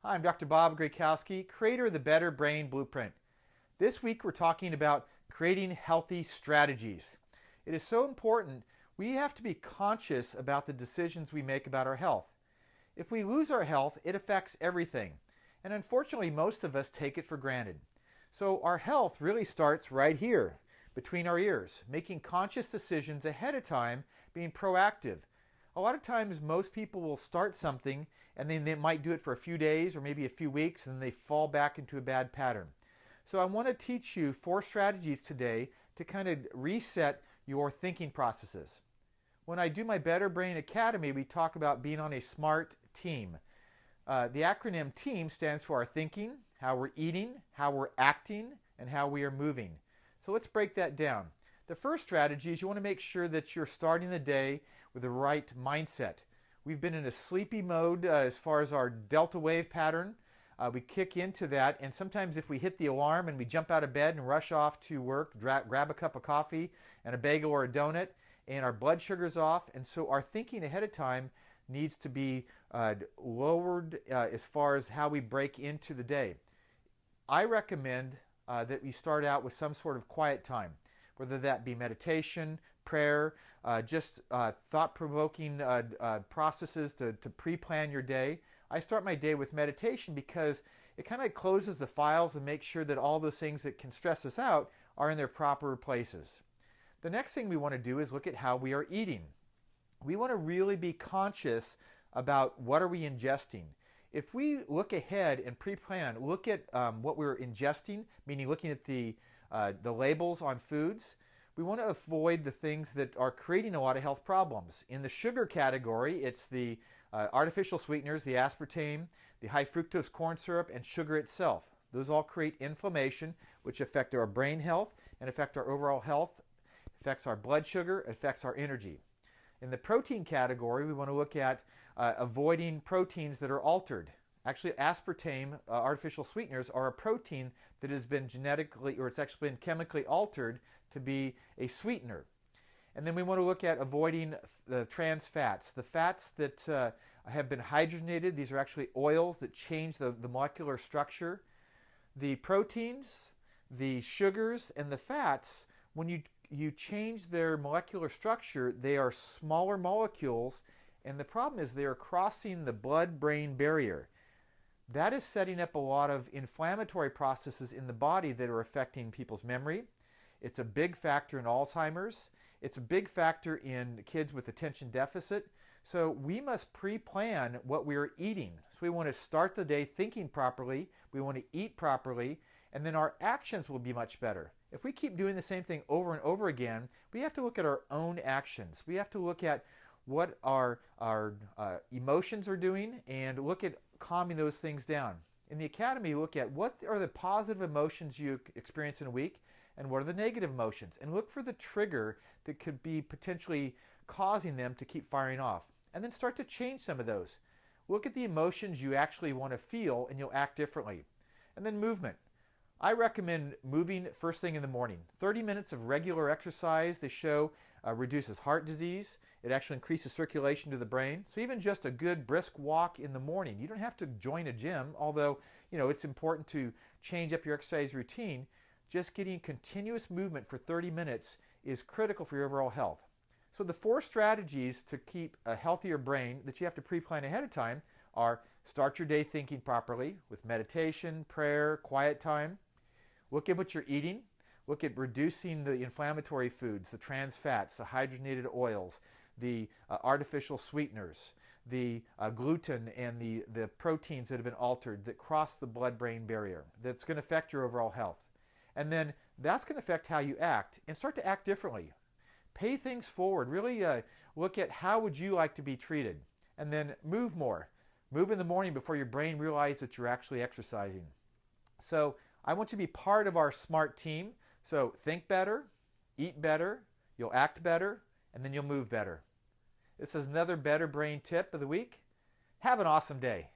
Hi, I'm Dr. Bob Graykowski, creator of the Better Brain Blueprint. This week we're talking about creating healthy strategies. It is so important. We have to be conscious about the decisions we make about our health. If we lose our health, it affects everything. And unfortunately, most of us take it for granted. So our health really starts right here, between our ears, making conscious decisions ahead of time, being proactive. A lot of times most people will start something and then they might do it for a few days or maybe a few weeks and then they fall back into a bad pattern. So I want to teach you 4 strategies today to kind of reset your thinking processes. When I do my Better Brain Academy, we talk about being on a SMART team. The acronym TEAM stands for our thinking, how we're eating, how we're acting, and how we are moving. So let's break that down. The first strategy is you want to make sure that you're starting the day with the right mindset. We've been in a sleepy mode as far as our delta wave pattern. We kick into that, and sometimes if we hit the alarm and we jump out of bed and rush off to work, grab a cup of coffee and a bagel or a donut, and our blood sugar's off, and so our thinking ahead of time needs to be lowered as far as how we break into the day. I recommend that we start out with some sort of quiet time, whether that be meditation, prayer, just thought-provoking processes to pre-plan your day. I start my day with meditation because it kind of closes the files and makes sure that all those things that can stress us out are in their proper places. The next thing we want to do is look at how we are eating. We want to really be conscious about what are we ingesting. If we look ahead and pre-plan, look at what we're ingesting, meaning looking at the labels on foods, we want to avoid the things that are creating a lot of health problems. In the sugar category, it's the artificial sweeteners, the aspartame, the high fructose corn syrup, and sugar itself. Those all create inflammation, which affect our brain health and affect our overall health, affects our blood sugar, affects our energy. In the protein category, we want to look at avoiding proteins that are altered. Actually, aspartame, artificial sweeteners, are a protein that has been genetically, or it's actually been chemically altered to be a sweetener. And then we want to look at avoiding the trans fats. The fats that have been hydrogenated, these are actually oils that change the molecular structure. The proteins, the sugars, and the fats, when you change their molecular structure, they are smaller molecules, and the problem is they are crossing the blood-brain barrier. That is setting up a lot of inflammatory processes in the body that are affecting people's memory. It's a big factor in Alzheimer's. It's a big factor in kids with attention deficit. So we must pre-plan what we are eating. So we want to start the day thinking properly, we want to eat properly, and then our actions will be much better. If we keep doing the same thing over and over again, we have to look at our own actions. We have to look at what our emotions are doing and look at calming those things down. In the academy, look at what are the positive emotions you experience in a week and what are the negative emotions, and look for the trigger that could be potentially causing them to keep firing off, and then start to change some of those. Look at the emotions you actually want to feel and you'll act differently. And then movement. I recommend moving first thing in the morning. 30 minutes of regular exercise, they show, reduces heart disease. It actually increases circulation to the brain. So even just a good brisk walk in the morning. You don't have to join a gym, although it's important to change up your exercise routine. Just getting continuous movement for 30 minutes is critical for your overall health. So the 4 strategies to keep a healthier brain that you have to pre-plan ahead of time are: start your day thinking properly with meditation, prayer, quiet time. Look at what you're eating. Look at reducing the inflammatory foods, the trans fats, the hydrogenated oils, the artificial sweeteners, the gluten, and the proteins that have been altered that cross the blood-brain barrier. That's going to affect your overall health. And then that's going to affect how you act, and start to act differently. Pay things forward. Really look at how would you like to be treated. And then move more. Move in the morning before your brain realizes that you're actually exercising. So I want you to be part of our SMART team. So think better, eat better, you'll act better, and then you'll move better. This is another Better Brain tip of the week. Have an awesome day.